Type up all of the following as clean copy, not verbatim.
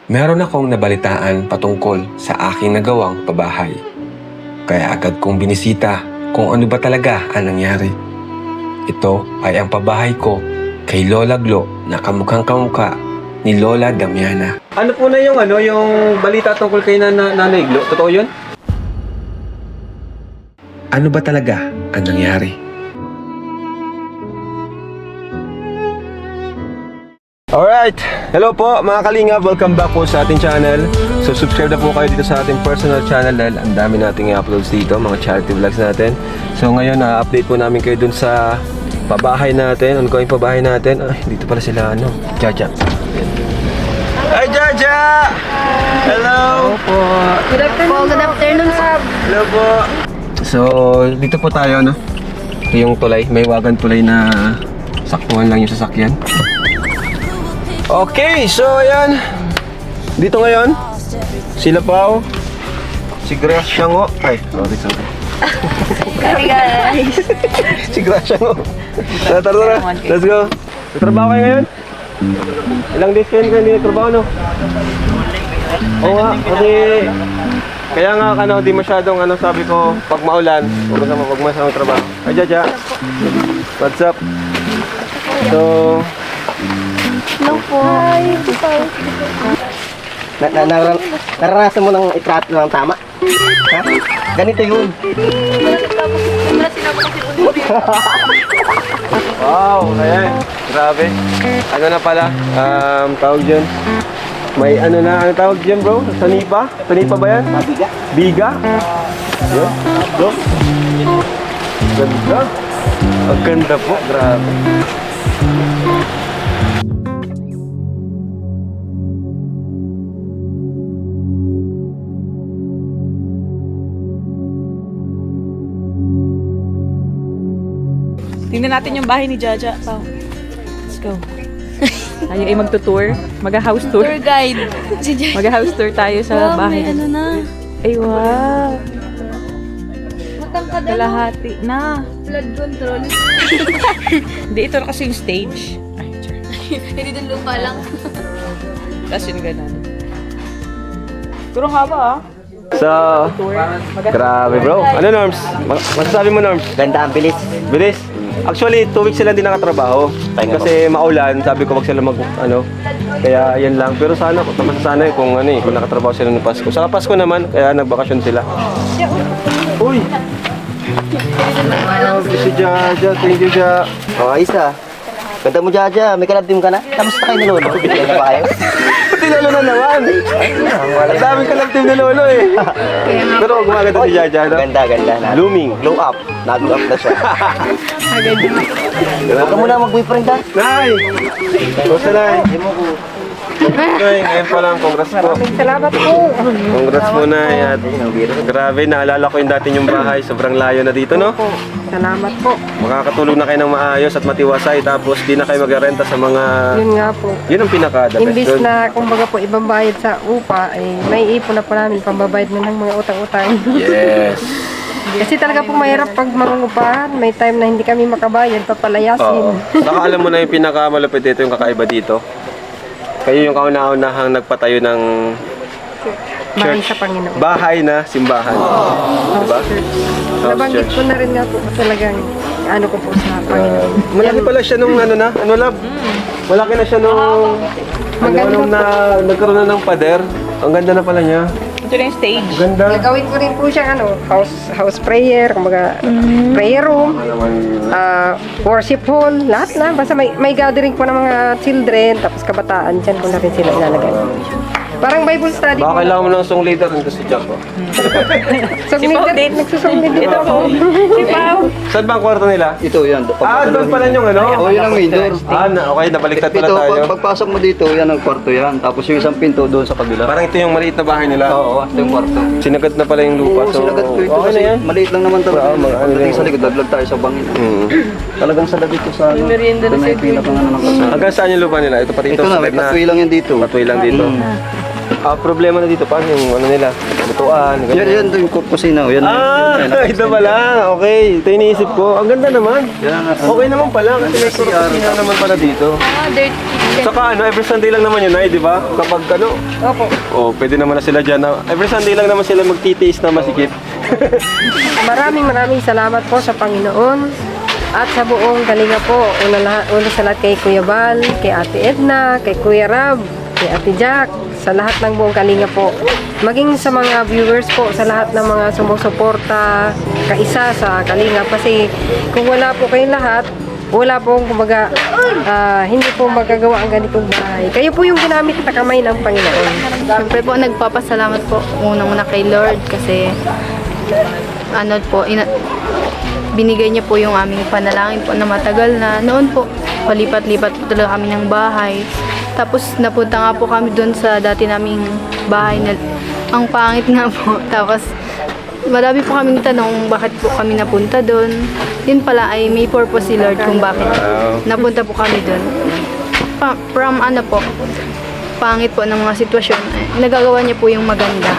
Meron akong nabalitaan patungkol sa aking nagawang pabahay. Kaya agad kong binisita kung ano ba talaga ang nangyari. Ito ay ang pabahay ko kay Lola Glo na kamukhang kamukha ni Lola Damiana. Ano po na yung balita tungkol kay Nanay Glo? Totoo yun? Ano ba talaga ang nangyari? Alright! Hello po mga kalingap! Welcome back po sa ating channel. So subscribe na po kayo dito sa ating personal channel dahil ang dami nating i-uploads dito, mga charity vlogs natin. So ngayon update po namin kayo dun sa pabahay natin, ongoing pabahay natin. Ay, dito pala sila Jaja. Hi Jaja! Hello! Po. Good afternoon, sir. Hello po! So dito po tayo Ito yung tulay, may wagan tulay na saktuhan lang yung sasakyan. Okay, so ayan. Dito ngayon, sila Pao, si Gracia Ngo. Ay, sorry. Hi, guys. Si Gracia Ngo. Tara, let's go. Nagtrabaho kayo ngayon? Ilang days kayo hindi nagtrabaho, no? Oo nga, kasi kaya nga di masyadong sabi ko, pag maulan, huwag masyadong trabaho. Ay, Jaja. What's up? So, Hello po. Hi. Naranasan mo ng itrato ng tama? Ha? Ganito yun. wow, ayan. Grabe. Ano na pala? Tawag dyan. May ano tawag dyan, bro? Sanipa? Sanipa ba yan? Biga. Biga? Yun. Bro. Ganda. Ang ganda po. Grabe. Tingnan natin yung bahay ni Jaja. Pao. Let's go. Tayo ay magtutour. Mag-house tour. Tour guide. Mag-house tour tayo sa bahay. May na. Ay, wow. Matangkad Kalahati na. Flood control. Hindi, ito na kasi yung stage. Ay, sure. Hindi din lupa lang. Tapos yung ganun. Pero nga ba So, grabe bro. Ano Norms? Masasabi mo Norms? Ganda ang bilis. Bilis. Actually, 2 weeks sila hindi nakatrabaho. Kasi maulan, sabi ko wag sila kaya yan lang. Pero sana, masasanay kung kung nakatrabaho sila ng Pasko. Sa Pasko naman, kaya nagbakasyon sila. Uy! Si Jaja, thank you Jaja. O, ayos ah. Ganda mo, Jaja. May kalabdim ka na? Kamusta kayo ni Lolo? Bigyan na ba kayo? Pati Lolo na naman. Ang daming kalabtim ni Lolo Pero gumaganda si Jaja. Ganda. Blooming. Glow up. Nag-glow up na siya. Huwag ka muna mag-boyfriend ha. Nay! Gusto Nay? Nay, ngayon pa lang, congrats po. Salamat po. Congrats po Nay. At grabe, naalala ko yung dati yung bahay. Sobrang layo na dito, no? Salamat po. Makakatulog na kayo ng maayos at matiwasay. Tapos di na kayo mag-renta sa mga... Yun nga po. Yun ang pinaka-the best Imbis doon. na kumbaga po ibang bayad sa upa, may ipon na po namin pambabayad na ng mga utang-utang. Yes. Kasi talaga po mahirap pag mangungupahan. May time na hindi kami makabayad, papalayasin. Oo. Saka alam mo na yung pinaka-malupit dito, yung kakaiba dito. Kayo yung kauna-unahang nagpatayo ng Bahay sa Panginoon. bahay na simbahan. Diba? House Nabanggit church. ko na rin nga po talagang ano ko po sa Panginoon. Malaki pala siya nung lab? Malaki na siya nung nung nagkaroon na ng pader. Ang ganda na pala niya. Ito na yung stage. Ganda. Gagawin ko rin po siyang house prayer, kumbaga prayer room, worship hall, lahat na. Basta may gathering po ng mga children, tapos kabataan, dyan ko na rin sila ilalagay. Parang Bible study Baka po. kailangan mo ng song leader nito si Jack. Nagsusunglit din ako. Si Pao. Saan ba ang kwarto nila? Ito yan. Doon pala yung Oo, yun ang main door. Okay, nabaliktad pala Ito, tayo. pagpasok mo dito, yan ang kwarto yan. Tapos yung isang pinto doon sa kabila. Parang ito yung maliit na bahay nila. Oo, ito yung kwarto. Sinagat na pala yung lupa. Oo, So, sinagat ko ito okay kasi na yan. maliit lang naman talaga. Oo, ano Pagdating lang. sa likod, daglag tayo sa bangin. Talagang sa dito sa ano. merienda na Ito na yung pinakangano ng kasama. Hanggang saan yung lupa nila? Ito pati Ito na, may sakit patwi lang yan dito. Patwi lang dito. Problema na dito, paano yung ano nila? Lutuan, Yan, ganyan. yan, yung kusina. Yan, Ito pala. Okay. Ito iniisip ko. Ang ganda naman. Okay naman pala. Kasi may kusina naman pala dito. Dirty kitchen. Saka every Sunday lang naman yun, ay, di ba? Kapag Opo. pwede naman na sila dyan. Every Sunday lang naman sila magtitiis na masikip. Maraming salamat po sa Panginoon at sa buong Kalinga po. Una sa lahat kay Kuya Bal, kay Ate Edna, kay Kuya Rab, kay Ate Jack, sa lahat ng buong Kalinga po. Maging sa mga viewers po, sa lahat ng mga sumusuporta, kaisa sa Kalinga. Kasi kung wala po kayong lahat, wala pong kumbaga, hindi po magagawa ang ganitong bahay. Kayo po yung ginamit na kamay ng Panginoon. Siyempre po, nagpapasalamat po unang-una kay Lord kasi ano po, binigay niya po yung aming panalangin po na matagal na. Noon po, palipat-lipat po talaga kami ng bahay. Tapos napunta nga po kami doon sa dati naming bahay na ang pangit nga po. Tapos marami po kaming tanong bakit po kami napunta doon. Yun pala ay may purpose si Lord kung bakit napunta po kami doon. From ano po, pangit po ng mga sitwasyon, nagagawa niya po yung maganda.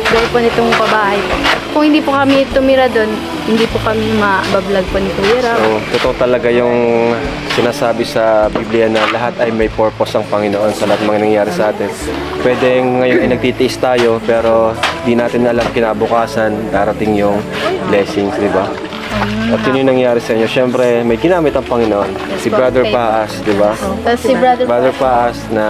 Dahil po nitong pabahay po. Kung hindi po kami tumira doon, hindi po kami mabablog po ni Kuya Rab. So, totoo talaga yung sinasabi sa Biblia na lahat ay may purpose ng Panginoon sa lahat ng mga nangyayari sa atin. Pwede ngayon ay nagtitiis tayo pero di natin alam kinabukasan darating yung blessings, di ba? At yun yung nangyari sa inyo. Siyempre, may ginamit ang Panginoon. Si po. Brother Okay. Paas, di ba? Tapos si Brother Paas na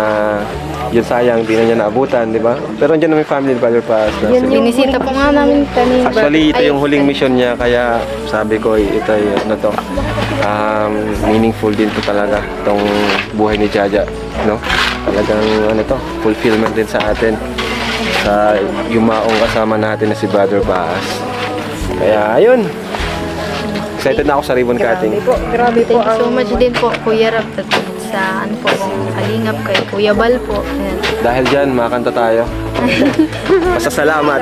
yun sayang, di na niya naabutan, di ba? Pero andyan na may family ni Brother Paas. Na si- Binisita po nga namin kami. Actually, ito yung huling mission niya, kaya sabi ko, ito yung ano to, meaningful din to talaga, itong buhay ni Jaja, no? Talagang ano to, fulfillment din sa atin, sa yumaong kasama natin na si Brother Paas. Kaya, ayun. Excited na ako sa ribbon cutting. Grabe po Thank you so much din po, Kuya Rab, sa ano po, kalingap kay Kuya Bal po. Ayan. Dahil dyan, makakanta tayo. Basta salamat.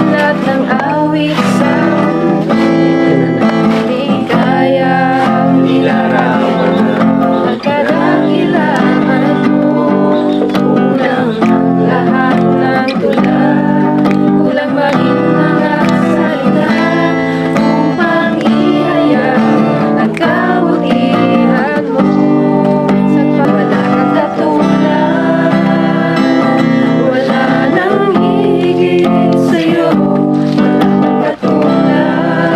Lahat ng awit sa di kaya nilarawan kadakilaan mo. Kulang ang lahat ng tulad, kulang ba rin mga salita upang ihayag ang kabutihan mo. Sa wala kang katulad, wala nang higit sa'yo. Wala kang katulad,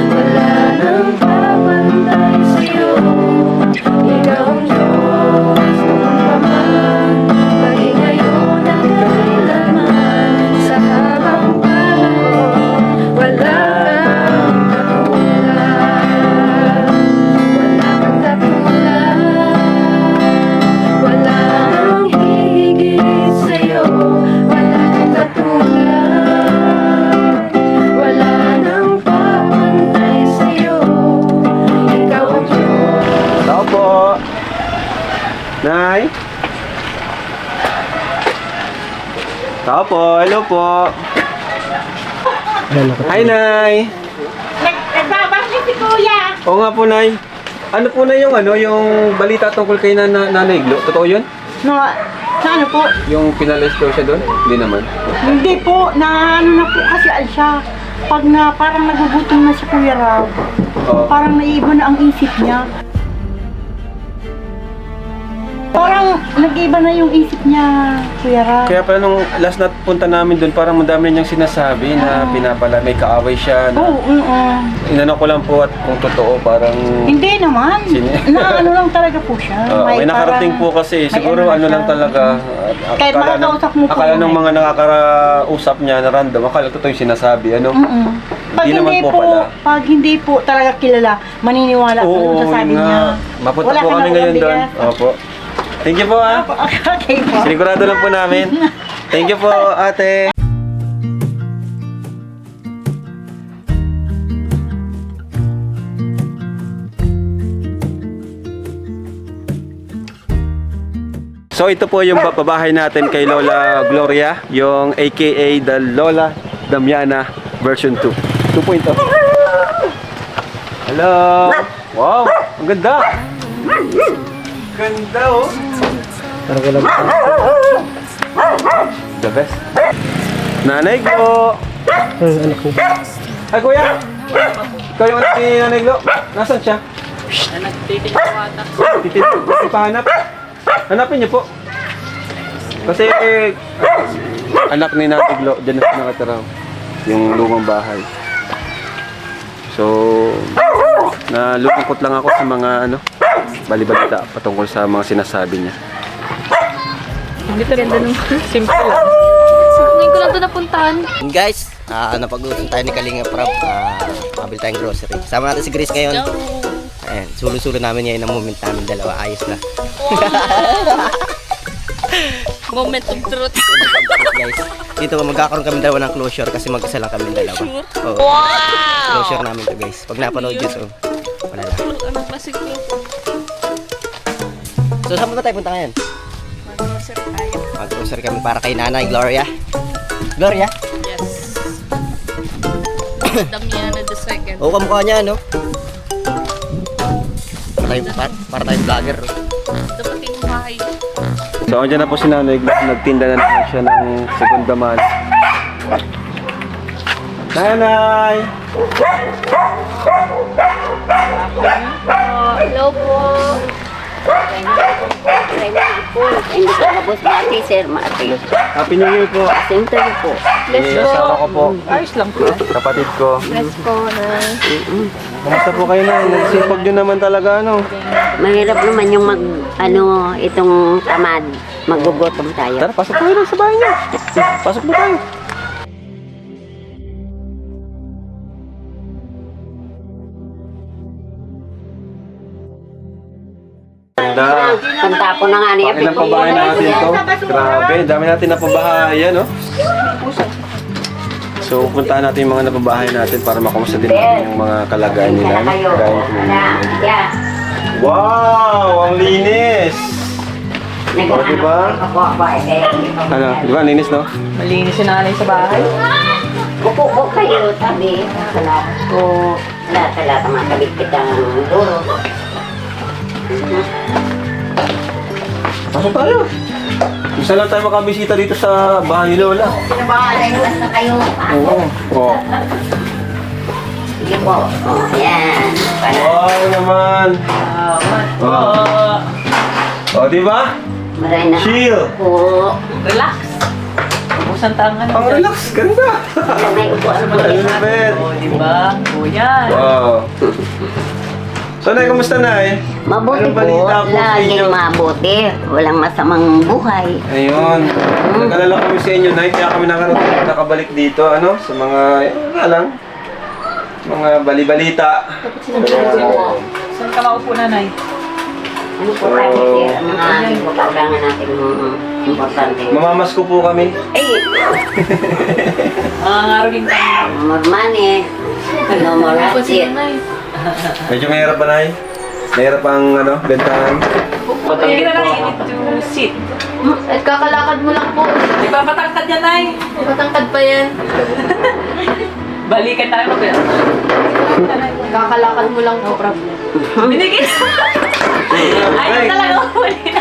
wala nang papantay sa'yo. Ikaw ang Diyos noon pa man, maging ngayon at kailanman. Sa habang panahon, wala kang katulad. Wala kang katulad, wala nang higit sa'yo. Wala kang katulad, wala nang papantay sa'yo. Ikaw ang Diyos. Tao po. Nay? Tao po. Hello po. Hi, Nay. Nagbabangkit si Kuya. Oo nga po, Nay. Ano po na yung balita tungkol kay Nanay Glo? Totoo yun? No, sa ano po? Yung pinalis daw siya doon? Hindi naman. Hindi po, na ano na po kasi siya. Pag na parang nagugutom na si Kuya Rab, Oo. parang naiba na ang isip niya. Parang nag-iba na yung isip niya, Kuya Rab. Kaya pala nung last na punta namin doon, parang madami niyang sinasabi na pinapala, may kaaway siya. Na, Oo, inano ko lang po at kung totoo, parang... Hindi naman. Na ano lang talaga po siya. may nakarating po parang- kasi, may siguro na ano lang siya. talaga. Kahit makakausap mo po, akala ng eh. mga nakakausap niya na random, akala totoo yung sinasabi, ano? Pag Hindi naman hindi po po, pala. pag hindi po talaga kilala, maniniwala po Oo, sa sabi yun niya. nga. Mapunta Wala po ka kami na ngayon doon. mabigat. Opo. Thank you po ah. Okay po. Sinigurado lang po namin. Thank you po ate. So ito po yung pabahay natin kay Lola Gloria, yung aka the Lola Damiana version 2. 2.0. Hello! Wow! Ang ganda! Ganda oh. Parang ko lang. The best. Nanay Glo! Anak ko. Ay, kuya! Ikaw yung anak ni Nanay Glo? Nasaan siya? Ipahanap. Hanapin niyo po. Kasi anak ni Nanay Glo, dyan na siya nakatira. Yung lumang bahay. So, nalulungkot lang ako sa mga balibalita patungkol sa mga sinasabi niya. Hindi to ganda nung simple lang. Ngayon ko lang ito napuntahan. Guys, napag-uusap tayo ni Kalinga Prab. Mabili tayong grocery. Sama natin si Grace ngayon. Ayan, sulo-sulo namin ngayon ang moment namin dalawa. Ayos na. Moment of truth. Guys, dito magkakaroon kami dalawa ng closure kasi mag-isa lang kami dalawa. Oo. Closure namin to guys. Pag napanood yun, so wala na. Anong klaseng truth? So saan ba tayo punta ngayon? Mag-grocery kami para kay Nanay Gloria. Gloria? Yes. Damiana the second. Oo, kamukha niya, no? Para tayong vlogger. Dapat yung bahay. So, andyan na po si Nanay Glo. Nagtinda na naman siya ng segunda mano. Nanay! Hello po. Hindi ko mabos mati, sir, mati. Happy New Year po! Siyempre po. Bless Eh, po. asawa ko po. Ayos lang po. Kapatid ko. Bless po na. Kamusta po kayo na? Nagsipag nyo naman talaga, ano? Mahirap naman yung itong tamad. Magugutom tayo. Tara, pasok tayo lang sa bahay niyo. Pasok mo tayo. Ganda. Pantapon na nga niya. Bakit ang pabahay natin ito? Grabe, dami natin napabahay, ano? So, puntahan natin yung mga napabahay natin para makumusta din natin yung mga kalagayan nila. no? Kayo. Gaya ng tumulong. Yeah. Wow! Ang linis! O, diba? Ano? Di ba? Ang linis, no? Malinis si nanay sa bahay. Upo po kayo, sabi. Salamat po. Lahat mga kabit kitang duro. Pasok tayo. Isa lang tayo makabisita dito sa bahay ni Lola. Pinabahalayas na kayo. Oo. Oh. Sige po. Ayan. Wow naman. Oh. Oh, di ba? Maray na Chill. po. Relax. Ubusan tangan. Ang relax. Ganda. May upuan po. Elizabeth. O, diba? O, yan. Wow. So, Nay, kumusta, Nay? Mabuti Anong po. balita po sa inyo? Laging mabuti. Walang masamang buhay. Ayun. Nag-alala kami sa inyo, Nay. Kaya kami nakabalik dito, ano? Sa mga, mga balibalita. Saan ka maupo, nanay? Ano po tayo, sir? Ang mga kailangan natin importante. Mamamas ko po kami. Ay, Mga ngarugin ka. more money. No more Ako si shit. Nanay. Medyo mahirap ba, Nay? Mahirap ang, bentahan. Hindi na lang you need to sit. At kakalakad mo lang po. Di ba matangkad yan, nay? Matangkad pa yan. Balikan tayo mag Kakalakad mo lang po. Binigyan. Ayaw talaga ako.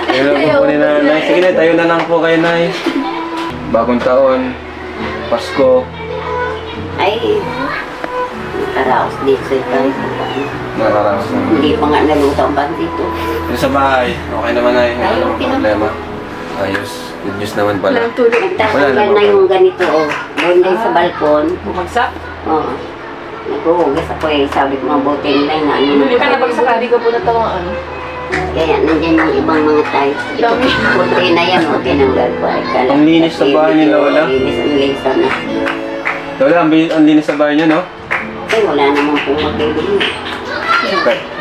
Ayun po ni Nanay. Sige, Nay, tayo na lang po kayo, Nay. Bagong taon. Pasko. Ay, nakaraos dito tayo. Nakaraos na. Hindi pa nga naluto ang pan dito. Yung sa bahay, okay naman, Nay. Wala namang problema. Ayos. Good news naman pala. Nagtatanggal na yung ganito, oh. Doon din sa balkon. Bumagsak. Oh. Nag-uugas ako eh. Sabi ko mabuti nila na ano. Hindi ka nabagsak. Hindi ko po natawang ano. Kaya nandyan yung ibang mga tiles. Ito, Dami. puti na yan, o tinanggal ko. Ay, kala- Ang linis sa bahay ni Lola. Ang linis, ang linis na. Lola, ang linis sa bahay niyo, no? Ay, wala naman pong magbibili.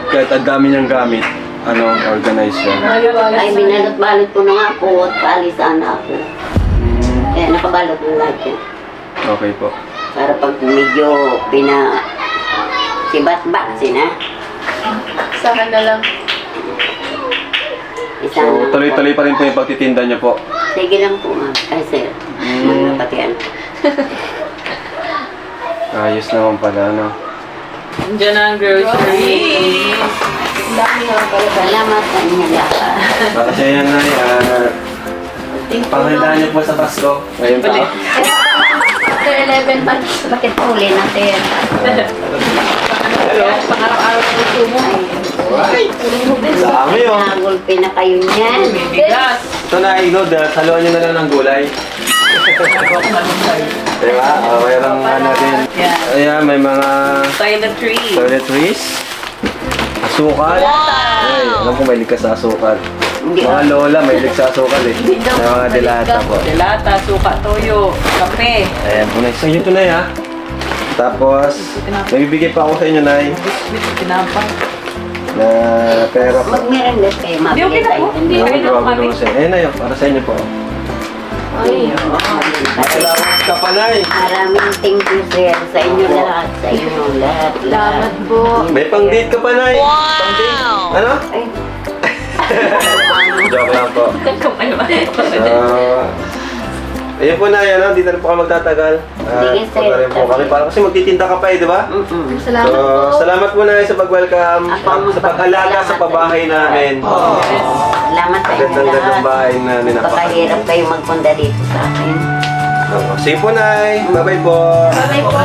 Kahit ang dami niyang gamit, organize siya. Ay, binalot-balot ko na nga po at paalisan na ako. Kaya nakabalot na lahat yan. Okay po. Para pag medyo sibat-baksin ha. Sa akin na lang. Isa So, na tuloy-tuloy pa rin po yung pagtitinda niyo po. Sige lang po ma'am. Ay sir, mga patian. Ayos naman pala, no? Diyan ang grocery. Salamat sa inyo lahat. Para sa yan, Nay. Panghandaan niyo po sa Pasko. Ngayon pa. After 11 months, bakit huli natin? Hello. Pang-araw-araw na ito mo. Alright. Dami, oh. Nagulpi na kayo niyan. Bigas. Ito na, noodles. Haluan nyo na lang ng gulay. Diba? Mayroong ano din. Yan. Ayan, may mga Toiletries. toiletries. Asukal. Ay, alam ko may likas sa asukal. Mga lola, may likas sa asukal eh. May mga dilata po. Delata, suka, toyo, kape. Ayan po na. Sa inyo ito na ha. Tapos, may bibigay pa ako sa inyo, Nay, Biscuit, tinapay. na pera po. Magmirandas kayo, Hindi, okay mabili na po. tayo. Hindi, okay na po kami. Ayan na yun, para sa inyo po. Salamat ka pa, Nay. Maraming thank you, sir, sa inyo lahat. Sa inyo lahat. Salamat po. May pang-date ka pa, Nay. Pang-date. Ano? Ay, Joke lang po. Kung ano ba? Ayun po na yan, dito na po kami magtatagal. Sige, sir. Punta rin po kami. Parang kasi magtitinda ka pa eh, di ba? Salamat So, po. salamat po na sa pag-welcome, sa pag-alaga sa pabahay namin. salamat sa inyo Gandang-gandang lahat. bahay namin. Napakahirap kayo magpunta dito sa akin. Sige po, Nay. Bye-bye po. Bye po.